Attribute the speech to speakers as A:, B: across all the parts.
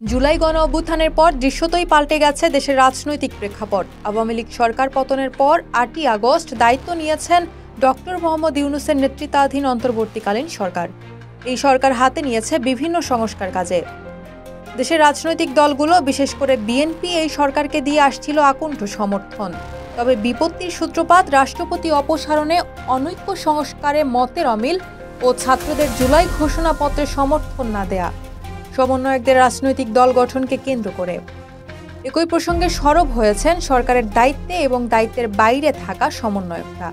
A: জুলাই গণ অভ্যুত্থানের পর দৃশ্যতই পাল্টে গেছে দেশের রাজনৈতিক প্রেক্ষাপট। আওয়ামী লীগ সরকার পতনের পর ৮ই আগস্ট দায়িত্ব নিয়েছেন ডক্টর মোহাম্মদ ইউনূসের নেতৃত্বাধীন অন্তর্বর্তীকালীন সরকার। এই সরকার হাতে নিয়েছে বিভিন্ন সংস্কার কাজে। দেশের রাজনৈতিক দলগুলো, বিশেষ করে বিএনপি, এই সরকারকে দিয়ে আসছিল আকুণ্ঠ সমর্থন। তবে বিপত্তির সূত্রপাত রাষ্ট্রপতি অপসারণে, অনৈক্য সংস্কারে মতের অমিল ও ছাত্রদের জুলাই ঘোষণাপত্রে সমর্থন না দেয়া, সমন্বয়কদের রাজনৈতিক দল গঠনকে কেন্দ্র করে। একই প্রসঙ্গে সরব হয়েছেন সরকারের দায়িত্বে এবং দায়িত্বের বাইরে থাকা সমন্বয়করা।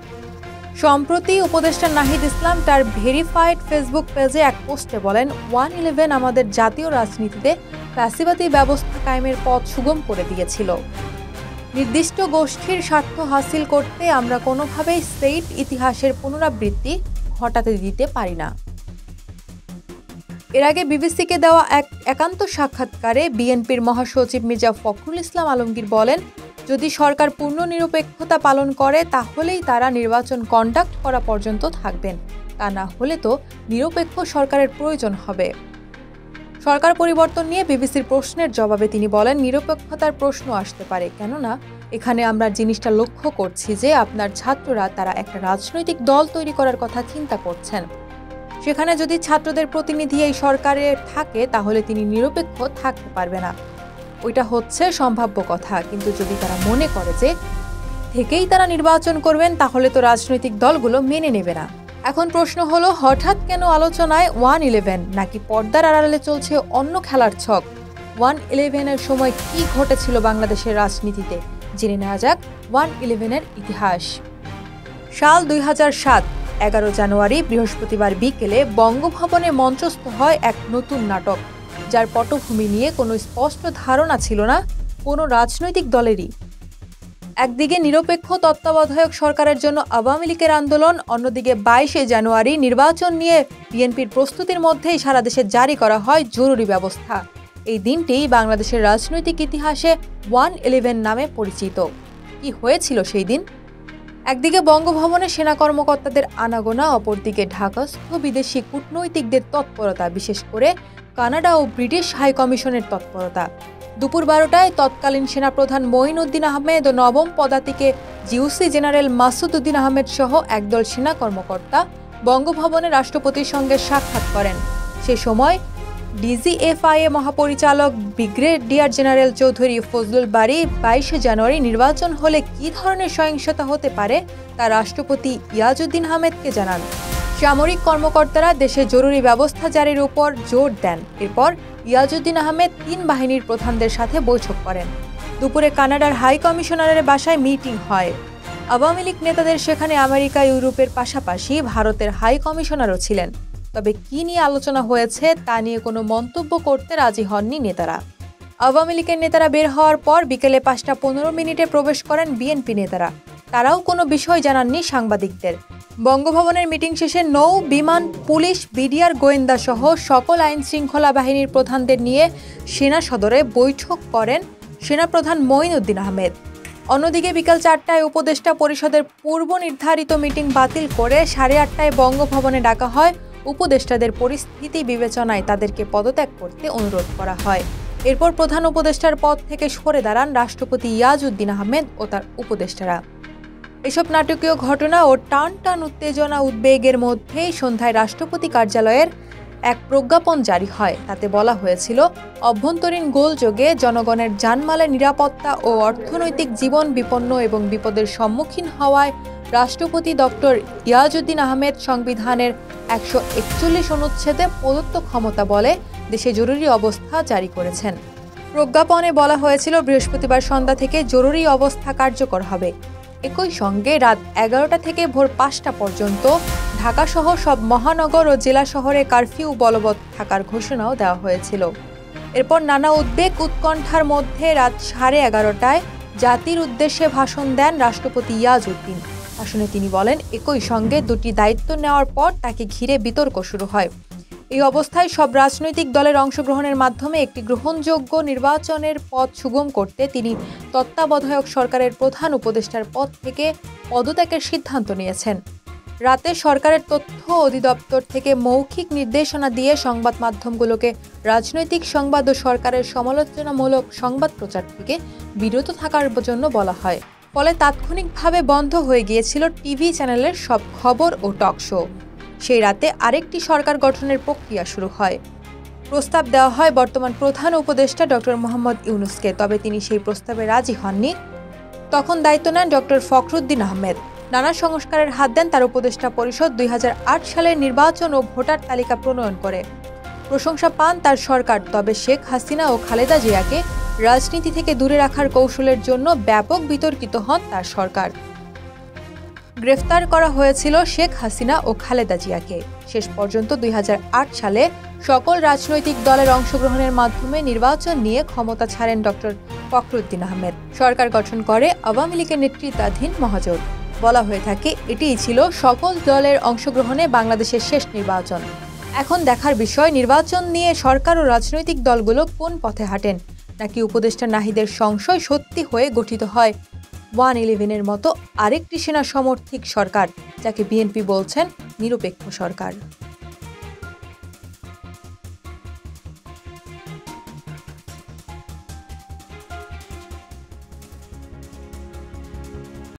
A: সম্প্রতি উপদেষ্টা নাহিদ ইসলাম তার ভেরিফাইড ফেসবুক পেজে এক পোস্টে বলেন, 1/11 আমাদের জাতীয় রাজনীতিতে ফ্যাসিবাদী ব্যবস্থা কায়েমের পথ সুগম করে দিয়েছিল। নির্দিষ্ট গোষ্ঠীর স্বার্থ হাসিল করতে আমরা কোনোভাবেই সেই ইতিহাসের পুনরাবৃত্তি ঘটাতে দিতে পারি না। এর আগে বিবিসিকে দেওয়া এক একান্ত সাক্ষাৎকারে বিএনপির মহাসচিব মির্জা ফখরুল ইসলাম আলমগীর বলেন, যদি সরকার পূর্ণ নিরপেক্ষতা পালন করে তাহলেই তারা নির্বাচন কন্ডাক্ট করা পর্যন্ত থাকবেন, তা না হলে তো নিরপেক্ষ সরকারের প্রয়োজন হবে। সরকার পরিবর্তন নিয়ে বিবিসির প্রশ্নের জবাবে তিনি বলেন, নিরপেক্ষতার প্রশ্ন আসতে পারে, কেননা এখানে আমরা জিনিসটা লক্ষ্য করছি যে আপনার ছাত্ররা তারা একটা রাজনৈতিক দল তৈরি করার কথা চিন্তা করছেন। সেখানে যদি ছাত্রদের প্রতিনিধি এই সরকারে থাকে তাহলে তিনি নিরপেক্ষ থাকতে পারবে না। ওইটা হচ্ছে সম্ভাব্য কথা, কিন্তু যদি তারা মনে করে যে থেকেই তারা নির্বাচন করবেন তাহলে তো রাজনৈতিক দলগুলো মেনে নেবে না। এখন প্রশ্ন হলো, হঠাৎ কেন আলোচনায় 1/11, নাকি পর্দার আড়ালে চলছে অন্য খেলার ছক? 1/11-এর সময় কি ঘটেছিল বাংলাদেশের রাজনীতিতে, জেনে নেওয়া যাক 1/11-এর ইতিহাস। সাল 2007, 11 জানুয়ারি বৃহস্পতিবার বিকেলে বঙ্গভবনে মঞ্চস্থ হয় এক নতুন নাটক, যার পটভূমি নিয়ে কোনো স্পষ্ট ধারণা ছিল না কোনো রাজনৈতিক দলেরই। একদিকে নিরপেক্ষ তত্ত্বাবধায়ক সরকারের জন্য আওয়ামী লীগের আন্দোলন, অন্যদিকে 22শে জানুয়ারি নির্বাচন নিয়ে বিএনপির প্রস্তুতির মধ্যেই সারা দেশে জারি করা হয় জরুরি ব্যবস্থা। এই দিনটি বাংলাদেশের রাজনৈতিক ইতিহাসে 1/11 নামে পরিচিত। কি হয়েছিল সেই দিন? একদিকে বঙ্গভবনে সেনা কর্মকর্তাদের আনাগোনা, অপরদিকে ঢাকাস্থ বিদেশি কূটনৈতিকদের তৎপরতা, বিশেষ করে কানাডা ও ব্রিটিশ হাইকমিশনের তৎপরতা। দুপুর 12টায় তৎকালীন সেনাপ্রধান মঈনউদ্দিন আহমেদ ও নবম পদাতিকে জিওসি জেনারেল মাসুদ উদ্দিন আহমেদ সহ একদল সেনা কর্মকর্তা বঙ্গভবনে রাষ্ট্রপতির সঙ্গে সাক্ষাৎ করেন। সে সময় ডিজিএফআইএ মহাপরিচালক ব্রিগেডিয়ার জেনারেল চৌধুরী ফজলুল বারী 22শে জানুয়ারি নির্বাচন হলে কী ধরনের সহিংসতা হতে পারে তা রাষ্ট্রপতি ইয়াজউদ্দিন আহমেদকে জানান। সামরিক কর্মকর্তারা দেশে জরুরি ব্যবস্থা জারির উপর জোর দেন। এরপর ইয়াজউদ্দিন আহমেদ 3 বাহিনীর প্রধানদের সাথে বৈঠক করেন। দুপুরে কানাডার হাই কমিশনারের বাসায় মিটিং হয়। আওয়ামী লীগ নেতাদের সেখানে আমেরিকা, ইউরোপের পাশাপাশি ভারতের হাই কমিশনারও ছিলেন। তবে কি নিয়ে আলোচনা হয়েছে তা নিয়ে কোনো মন্তব্য করতে রাজি হননি নেতারা। আওয়ামী লীগের নেতারা বের হওয়ার পর বিকেলে 5:15 প্রবেশ করেন বিএনপি নেতারা। তারাও কোনো বিষয় জানাননি সাংবাদিকদের। বঙ্গভবনের মিটিং শেষে নৌ, বিমান, পুলিশ, বিডিআর, গোয়েন্দা সহ সকল আইন শৃঙ্খলা বাহিনীর প্রধানদের নিয়ে সেনা সদরে বৈঠক করেন সেনাপ্রধান মঈনউদ্দিন আহমেদ। অন্যদিকে বিকাল 4টায় উপদেষ্টা পরিষদের পূর্ব নির্ধারিত মিটিং বাতিল করে 8:30টায় বঙ্গভবনে ডাকা হয় উপদেষ্টাদের। পরিস্থিতি বিবেচনায় তাদেরকে পদত্যাগ করতে অনুরোধ করা হয়। এরপর প্রধান উপদেষ্টার পদ থেকে সরে দাঁড়ান রাষ্ট্রপতি ইয়াজউদ্দিন আহমেদ ও তার উপদেষ্টারা। এসব নাটকীয় ঘটনা ও টান উত্তেজনা, উদ্বেগের মধ্যেই সন্ধ্যায় রাষ্ট্রপতি কার্যালয়ের এক প্রজ্ঞাপন জারি হয়। তাতে বলা হয়েছিল, অভ্যন্তরীণ গোলযোগে জনগণের জানমালের নিরাপত্তা ও অর্থনৈতিক জীবন বিপন্ন এবং বিপদের সম্মুখীন হওয়ায় রাষ্ট্রপতি ডক্টর ইয়াজউদ্দিন আহমেদ সংবিধানের 141 অনুচ্ছেদে প্রদত্ত ক্ষমতা বলে দেশে জরুরি অবস্থা জারি করেছেন। প্রজ্ঞাপনে বলা হয়েছিল, বৃহস্পতিবার সন্ধ্যা থেকে জরুরি অবস্থা কার্যকর হবে। একই সঙ্গে রাত 11টা থেকে ভোর 5টা পর্যন্ত ঢাকাসহ সব মহানগর ও জেলা শহরে কারফিউ বলবৎ থাকার ঘোষণাও দেওয়া হয়েছিল। এরপর নানা উদ্বেগ উৎকণ্ঠার মধ্যে রাত 11:30টায় জাতির উদ্দেশ্যে ভাষণ দেন রাষ্ট্রপতি ইয়াজউদ্দিন। ভাষণে তিনি বলেন, একই সঙ্গে দুটি দায়িত্ব নেওয়ার পর তাকে ঘিরে বিতর্ক শুরু হয়। এই অবস্থায় সব রাজনৈতিক দলের অংশগ্রহণের মাধ্যমে একটি গ্রহণযোগ্য নির্বাচনের পথ সুগম করতে তিনি তত্ত্বাবধায়ক সরকারের প্রধান উপদেষ্টার পদ থেকে পদত্যাগের সিদ্ধান্ত নিয়েছেন। রাতে সরকারের তথ্য অধিদপ্তর থেকে মৌখিক নির্দেশনা দিয়ে সংবাদ মাধ্যমগুলোকে রাজনৈতিক সংবাদ ও সরকারের সমালোচনামূলক সংবাদ প্রচার থেকে বিরত থাকার জন্য বলা হয়। ফলে তাৎক্ষণিকভাবে বন্ধ হয়ে গিয়েছিল টিভি চ্যানেলের সব খবর ও টক শো। সেই রাতে আরেকটি সরকার গঠনের প্রক্রিয়া শুরু হয়। প্রস্তাব দেওয়া হয় বর্তমান প্রধান উপদেষ্টা ডক্টর মোহাম্মদ ইউনূসকে, তবে তিনি সেই প্রস্তাবে রাজি হননি। তখন দায়িত্ব নেন ডক্টর ফখরুদ্দীন আহমেদ। নানা সংস্কারের হাত দেন তার উপদেষ্টা পরিষদ। 2008 সালের নির্বাচন ও ভোটার তালিকা প্রণয়ন করে প্রশংসা পান তার সরকার। তবে শেখ হাসিনা ও খালেদা জিয়াকে রাজনীতি থেকে দূরে রাখার কৌশলের জন্য ব্যাপক বিতর্কিত হন তার সরকার। গ্রেফতার করা হয়েছিল শেখ হাসিনা ও খালেদা জিয়াকে। শেষ পর্যন্ত 2008 সালে সকল রাজনৈতিক দলের অংশগ্রহণের মাধ্যমে নির্বাচন নিয়ে ক্ষমতা ছাড়েন ডক্টর ফখরুদ্দীন আহমেদ। সরকার গঠন করে আওয়ামী লীগের নেতৃত্বাধীন মহাজোট। বলা হয়ে থাকে এটিই ছিল সকল দলের অংশগ্রহণে বাংলাদেশের শেষ নির্বাচন। এখন দেখার বিষয় নির্বাচন নিয়ে সরকার ও রাজনৈতিক দলগুলো কোন পথে হাঁটেন, নাকি উপদেষ্টা নাহিদের সংশয় সত্যি হয়ে গঠিত হয় 111-এর মতো আরেকটি সেনা সমর্থিক সরকার, যাকে বিএনপি বলছেন নিরপেক্ষ সরকার।